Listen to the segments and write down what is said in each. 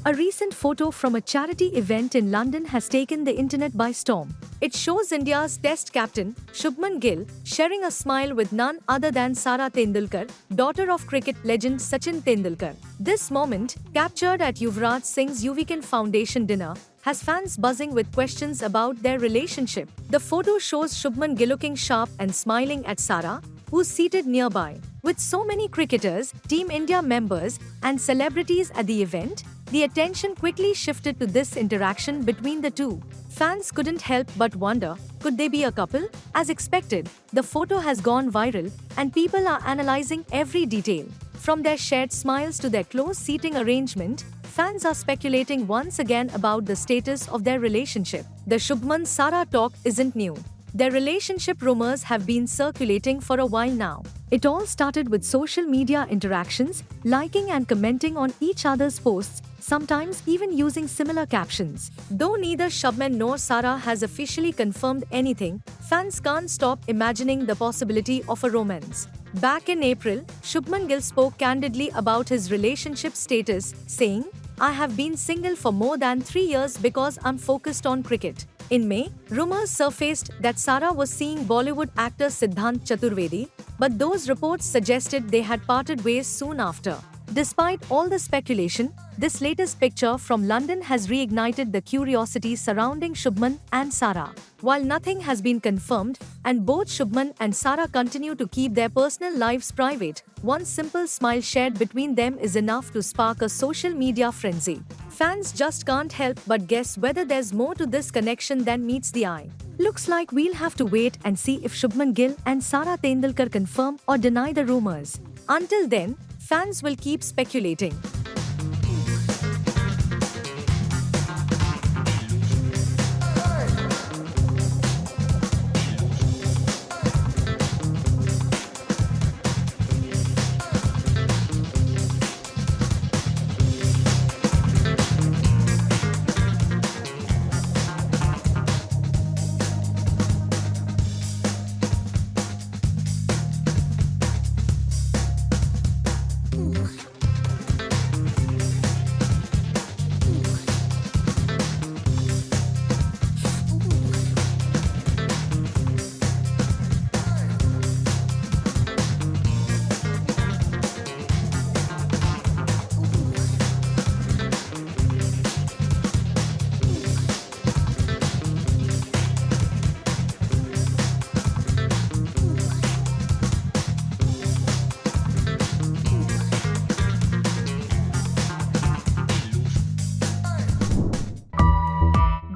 A recent photo from a charity event in London has taken the internet by storm. It shows India's Test captain, Shubman Gill, sharing a smile with none other than Sara Tendulkar, daughter of cricket legend Sachin Tendulkar. This moment, captured at Yuvraj Singh's Yuvikan Foundation dinner, has fans buzzing with questions about their relationship. The photo shows Shubman Gill looking sharp and smiling at Sara, who's seated nearby. With so many cricketers, Team India members, and celebrities at the event, the attention quickly shifted to this interaction between the two. Fans couldn't help but wonder, could they be a couple? As expected, the photo has gone viral, and people are analyzing every detail. From their shared smiles to their close seating arrangement, fans are speculating once again about the status of their relationship. The Shubman-Sara talk isn't new. Their relationship rumors have been circulating for a while now. It all started with social media interactions, liking and commenting on each other's posts, sometimes even using similar captions. Though neither Shubman nor Sara has officially confirmed anything, fans can't stop imagining the possibility of a romance. Back in April, Shubman Gill spoke candidly about his relationship status, saying, "I have been single for more than 3 years because I'm focused on cricket." In May, rumors surfaced that Sara was seeing Bollywood actor Siddhant Chaturvedi, but those reports suggested they had parted ways soon after. Despite all the speculation, this latest picture from London has reignited the curiosity surrounding Shubman and Sara. While nothing has been confirmed, and both Shubman and Sara continue to keep their personal lives private, one simple smile shared between them is enough to spark a social media frenzy. Fans just can't help but guess whether there's more to this connection than meets the eye. Looks like we'll have to wait and see if Shubman Gill and Sara Tendulkar confirm or deny the rumors. Until then, fans will keep speculating.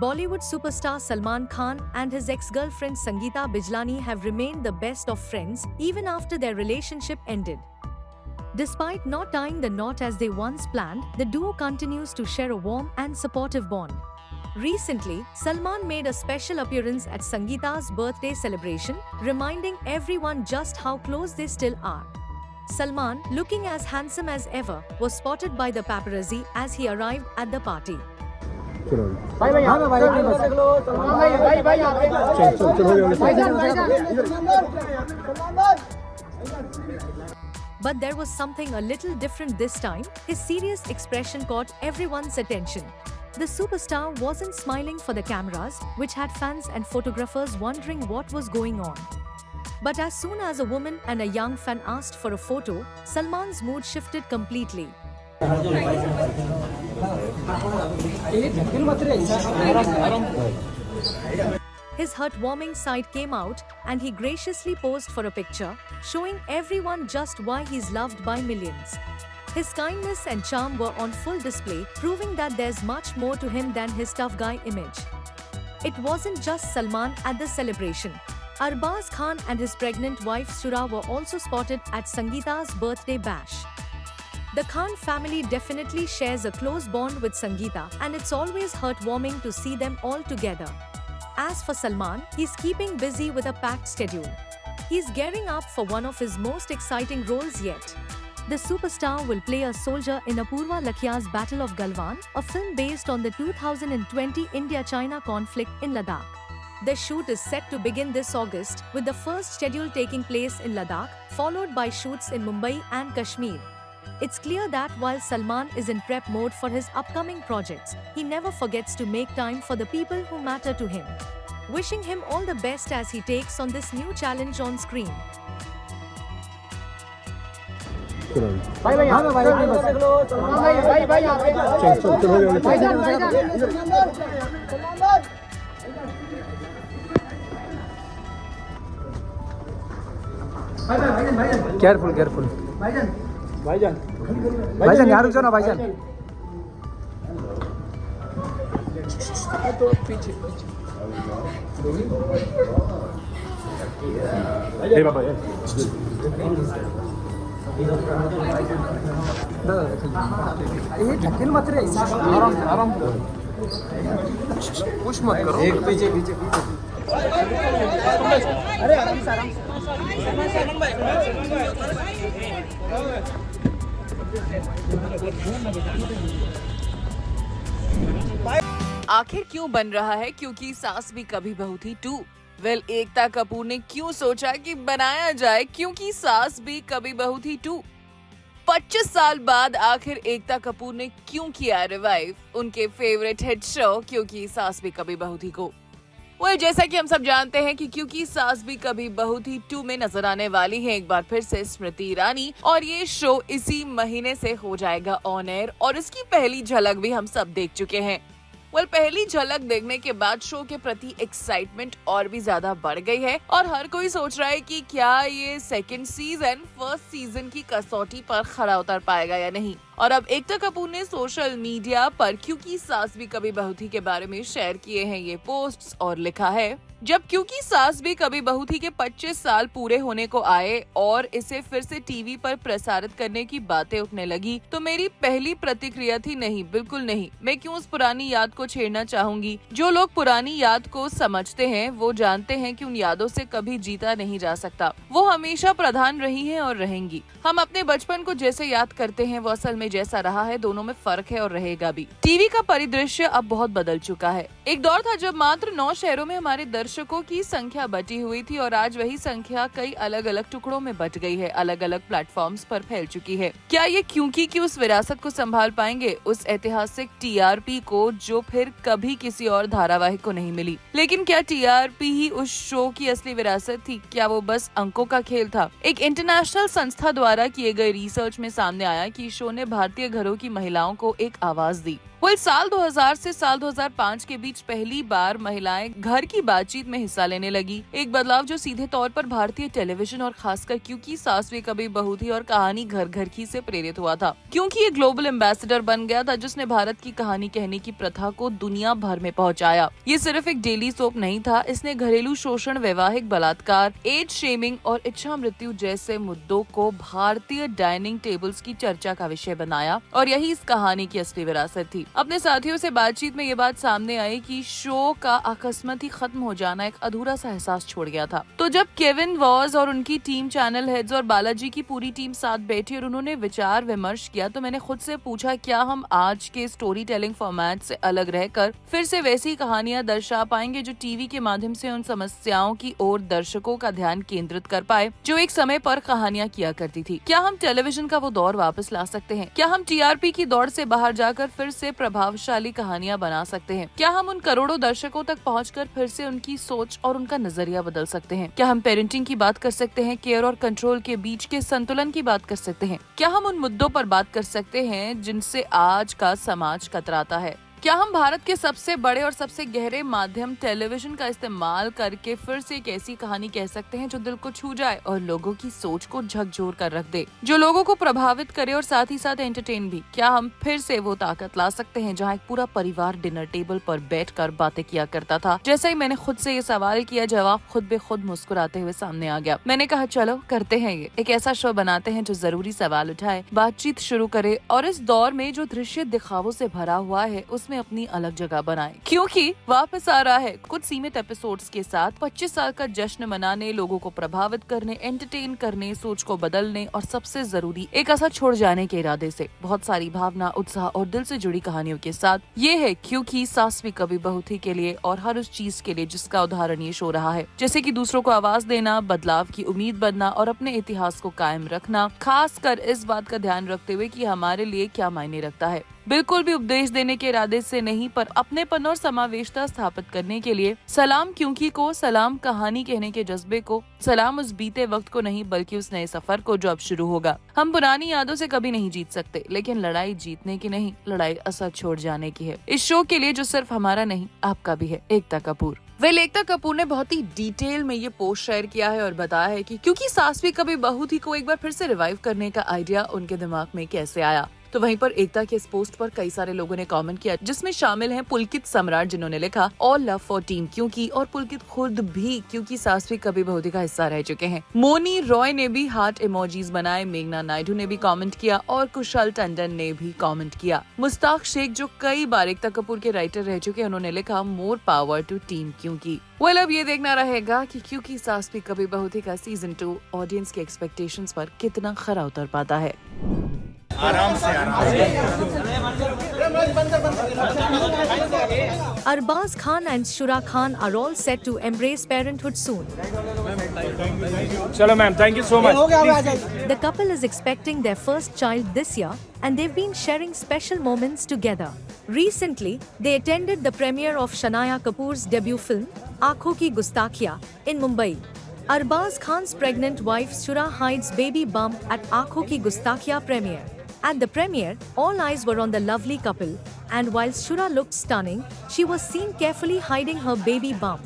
Bollywood superstar Salman Khan and his ex-girlfriend Sangeeta Bijlani have remained the best of friends even after their relationship ended. Despite not tying the knot as they once planned, the duo continues to share a warm and supportive bond. Recently, Salman made a special appearance at Sangeeta's birthday celebration, reminding everyone just how close they still are. Salman, looking as handsome as ever, was spotted by the paparazzi as he arrived at the party. But there was something a little different this time. His serious expression caught everyone's attention. The superstar wasn't smiling for the cameras, which had fans and photographers wondering what was going on. But as soon as a woman and a young fan asked for a photo, Salman's mood shifted completely. His heartwarming side came out, and he graciously posed for a picture, showing everyone just why he's loved by millions. His kindness and charm were on full display, proving that there's much more to him than his tough guy image. It wasn't just Salman at the celebration. Arbaz Khan and his pregnant wife Shura were also spotted at Sangeeta's birthday bash. The Khan family definitely shares a close bond with Sangeeta, and it's always heartwarming to see them all together. As for Salman, he's keeping busy with a packed schedule. He's gearing up for one of his most exciting roles yet. The superstar will play a soldier in Apurva Lakhia's Battle of Galwan, a film based on the 2020 India-China conflict in Ladakh. The shoot is set to begin this August, with the first schedule taking place in Ladakh, followed by shoots in Mumbai and Kashmir. It's clear that while Salman is in prep mode for his upcoming projects, he never forgets to make time for the people who matter to him. Wishing him all the best as he takes on this new challenge on screen. भाई भाई हाँ भाई भाई भाई भाई चल चल चल भाईजान भाईजान केयरफुल केयरफुल भाईजान भाईजान भाईजान यहाँ रुक जाओ ना भाईजान तो पीछे ए बाबा ये ढकेल मत रे आराम से आराम पुश मत करो एक पीछे पीछे पीछे अरे आराम से सलमान भाई आखिर क्यों बन रहा है क्योंकि सास भी कभी बहू थी 2? एकता कपूर ने क्यों सोचा कि बनाया जाए क्योंकि सास भी कभी बहू थी 2? 25 साल बाद आखिर एकता कपूर ने क्यों किया रिवाइव उनके फेवरेट हिट शो क्योंकि सास भी कभी बहू थी को? जैसा कि हम सब जानते हैं कि क्योंकि सास भी कभी बहू थी 2 में नजर आने वाली है एक बार फिर से स्मृति ईरानी, और ये शो इसी महीने से हो जाएगा ऑन एयर और इसकी पहली झलक भी हम सब देख चुके हैं। पहली झलक देखने के बाद शो के प्रति एक्साइटमेंट और भी ज्यादा बढ़ गई है और हर कोई सोच रहा है कि क्या ये सेकंड सीजन फर्स्ट सीजन की कसौटी पर खरा उतर पाएगा या नहीं। और अब एकता कपूर ने सोशल मीडिया पर क्योंकि सास भी कभी बहू थी के बारे में शेयर किए हैं ये पोस्ट्स और लिखा है, जब क्योंकि सास भी कभी बहू थी के 25 साल पूरे होने को आए और इसे फिर से टीवी पर प्रसारित करने की बातें उठने लगी तो मेरी पहली प्रतिक्रिया थी नहीं, बिल्कुल नहीं, मैं क्यों उस पुरानी याद को छेड़ना चाहूंगी। जो लोग पुरानी याद को समझते हैं वो जानते हैं कि उन यादों से कभी जीता नहीं जा सकता, वो हमेशा प्रधान रही हैं और रहेंगी। हम अपने बचपन को जैसे याद करते हैं वो असल में जैसा रहा है, दोनों में फर्क है और रहेगा भी। टीवी का परिदृश्य अब बहुत बदल चुका है। एक दौर था जब मात्र 9 शहरों में हमारे दर्शकों की संख्या बटी हुई थी और आज वही संख्या कई अलग अलग टुकड़ों में बट गई है, अलग अलग प्लेटफॉर्म्स पर फैल चुकी है। क्या ये क्योंकि की उस विरासत को संभाल पाएंगे, उस ऐतिहासिक टीआरपी को जो फिर कभी किसी और धारावाहिक को नहीं मिली? लेकिन क्या टीआरपी ही उस शो की असली विरासत थी? क्या वो बस अंकों का खेल था? एक इंटरनेशनल संस्था द्वारा किए गए रिसर्च में सामने आया कि शो ने भारतीय घरों की महिलाओं को एक आवाज दी। साल 2000 से साल 2005 के बीच पहली बार महिलाएं घर की बातचीत में हिस्सा लेने लगी। एक बदलाव जो सीधे तौर पर भारतीय टेलीविजन और खासकर क्योंकि सास भी कभी बहू थी और कहानी घर घर की से प्रेरित हुआ था। क्योंकि ये ग्लोबल एम्बेसडर बन गया था जिसने भारत की कहानी कहने की प्रथा को दुनिया भर में पहुंचाया। ये सिर्फ एक डेली सोप नहीं था, इसने घरेलू शोषण, वैवाहिक बलात्कार, एज शेमिंग और इच्छा मृत्यु जैसे मुद्दों को भारतीय डाइनिंग टेबल्स की चर्चा का विषय बनाया और यही इस कहानी की असली विरासत थी। अपने साथियों से बातचीत में ये बात सामने आई कि शो का अकस्मात ही खत्म हो जाना एक अधूरा सा एहसास छोड़ गया था। तो जब केविन वॉज और उनकी टीम, चैनल हेड्स और बालाजी की पूरी टीम साथ बैठी और उन्होंने विचार विमर्श किया तो मैंने खुद से पूछा, क्या हम आज के स्टोरी टेलिंग फॉर्मेट से अलग रहकर फिर से वैसी कहानियां दर्शा पाएंगे जो टीवी के माध्यम से उन समस्याओं की ओर दर्शकों का ध्यान केंद्रित कर पाए जो एक समय पर कहानियां किया करती थी? क्या हम टेलीविजन का वो दौर वापस ला सकते हैं? क्या हम टीआरपी की दौड़ से बाहर जाकर फिर से प्रभावशाली कहानियां बना सकते हैं? क्या हम उन करोड़ों दर्शकों तक पहुंचकर फिर से उनकी सोच और उनका नजरिया बदल सकते हैं? क्या हम पेरेंटिंग की बात कर सकते हैं, केयर और कंट्रोल के बीच के संतुलन की बात कर सकते हैं? क्या हम उन मुद्दों पर बात कर सकते हैं जिनसे आज का समाज कतराता है? क्या हम भारत के सबसे बड़े और सबसे गहरे माध्यम टेलीविजन का इस्तेमाल करके फिर से एक ऐसी कहानी कह सकते हैं जो दिल को छू जाए और लोगों की सोच को झकझोर कर रख दे, जो लोगों को प्रभावित करे और साथ ही साथ एंटरटेन भी? क्या हम फिर से वो ताकत ला सकते हैं जहाँ एक पूरा परिवार डिनर टेबल पर बैठकर बातें किया करता था? जैसे ही मैंने खुद से ये सवाल किया, जवाब खुद बे खुद मुस्कुराते हुए सामने आ गया। मैंने कहा चलो करते हैं, ये एक ऐसा शो बनाते हैं जो जरूरी सवाल उठाए, बातचीत शुरू करे और इस दौर में जो दृश्य दिखावों से भरा हुआ है उसमें में अपनी अलग जगह बनाए, क्योंकि वापस आ रहा है कुछ सीमित एपिसोड्स के साथ 25 साल का जश्न मनाने, लोगों को प्रभावित करने, एंटरटेन करने, सोच को बदलने और सबसे जरूरी एक असर छोड़ जाने के इरादे से। बहुत सारी भावना, उत्साह और दिल से जुड़ी कहानियों के साथ ये है क्योंकि सास भी कभी बहू थी के लिए, और हर उस चीज के लिए जिसका उदाहरण ये शो रहा है, जैसे कि दूसरों को आवाज देना, बदलाव की उम्मीद बनना और अपने इतिहास को कायम रखना, खास कर इस बात का ध्यान रखते हुए कि हमारे लिए क्या मायने रखता है। बिल्कुल भी उपदेश देने के इरादे से नहीं, पर अपनेपन और समावेशता स्थापित करने के लिए। सलाम क्योंकि को, सलाम कहानी कहने के जज्बे को, सलाम उस बीते वक्त को नहीं बल्कि उस नए सफर को जो अब शुरू होगा। हम पुरानी यादों से कभी नहीं जीत सकते, लेकिन लड़ाई जीतने की नहीं, लड़ाई असर छोड़ जाने की है। इस शो के लिए जो सिर्फ हमारा नहीं आपका भी है। एकता कपूर। एकता कपूर ने बहुत ही डिटेल में ये पोस्ट शेयर किया है और बताया है कि क्योंकि सास भी कभी बहू थी को एक बार फिर से रिवाइव करने का आइडिया उनके दिमाग में कैसे आया। तो वहीं पर एकता के इस पोस्ट पर कई सारे लोगों ने कमेंट किया, जिसमें शामिल हैं पुलकित सम्राट, जिन्होंने लिखा ऑल लव फॉर टीम क्योंकि, और पुलकित खुद भी क्योंकि सास भी कभी बहू थी का हिस्सा रह चुके हैं। मोनी रॉय ने भी हार्ट इमोजीज बनाए, मेघना नायडू ने भी कमेंट किया और कुशल टंडन ने भी कमेंट किया। मुस्ताक शेख जो कई बार एकता कपूर के राइटर रह चुके हैं, उन्होंने लिखा मोर पावर टू टीम क्योंकि। अब ये देखना रहेगा कि क्योंकि सास भी कभी बहू थी का सीजन 2 ऑडियंस के एक्सपेक्टेशंस पर कितना खरा उतर पाता है। आराम से Arbaz Khan and Shura Khan are all set to embrace parenthood soon. चलो ma'am, thank you so much. The couple is expecting their first child this year, and they've been sharing special moments together. Recently, they attended the premiere of Shania Kapoor's debut film, Aankhon Ki Gustakhia, in Mumbai. Arbaz Khan's pregnant wife Shura hides baby bump at Aankhon Ki Gustakhia premiere. At the premiere, all eyes were on the lovely couple, and while Shura looked stunning, she was seen carefully hiding her baby bump.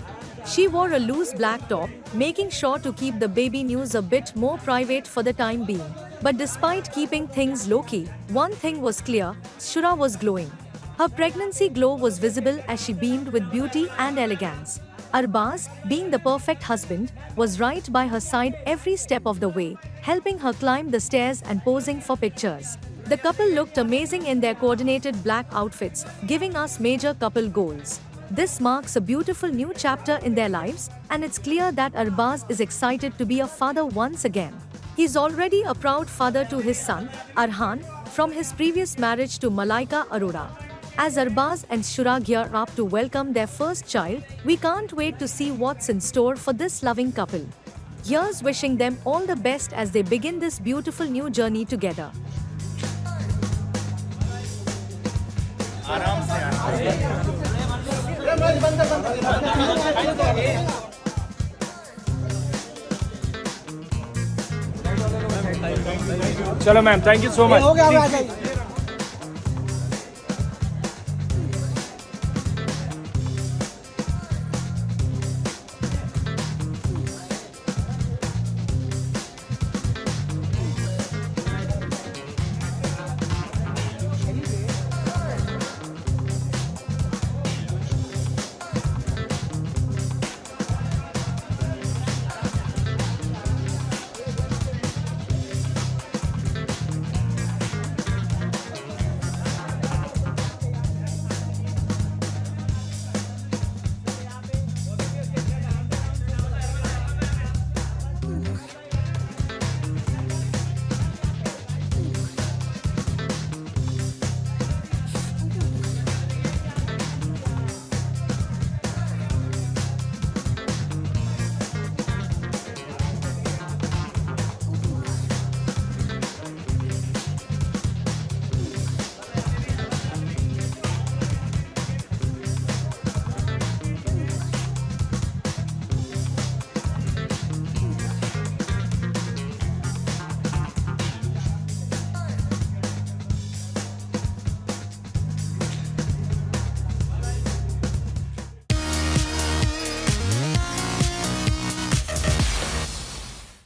She wore a loose black top, making sure to keep the baby news a bit more private for the time being. But despite keeping things low-key, one thing was clear: Shura was glowing. Her pregnancy glow was visible as she beamed with beauty and elegance. Arbaz, being the perfect husband, was right by her side every step of the way, helping her climb the stairs and posing for pictures. The couple looked amazing in their coordinated black outfits, giving us major couple goals. This marks a beautiful new chapter in their lives, and it's clear that Arbaz is excited to be a father once again. He's already a proud father to his son, Arhan, from his previous marriage to Malaika Arora. As Arbaz and Shura gear up to welcome their first child, we can't wait to see what's in store for this loving couple. Here's wishing them all the best as they begin this beautiful new journey together. चलो ma'am, thank you so much.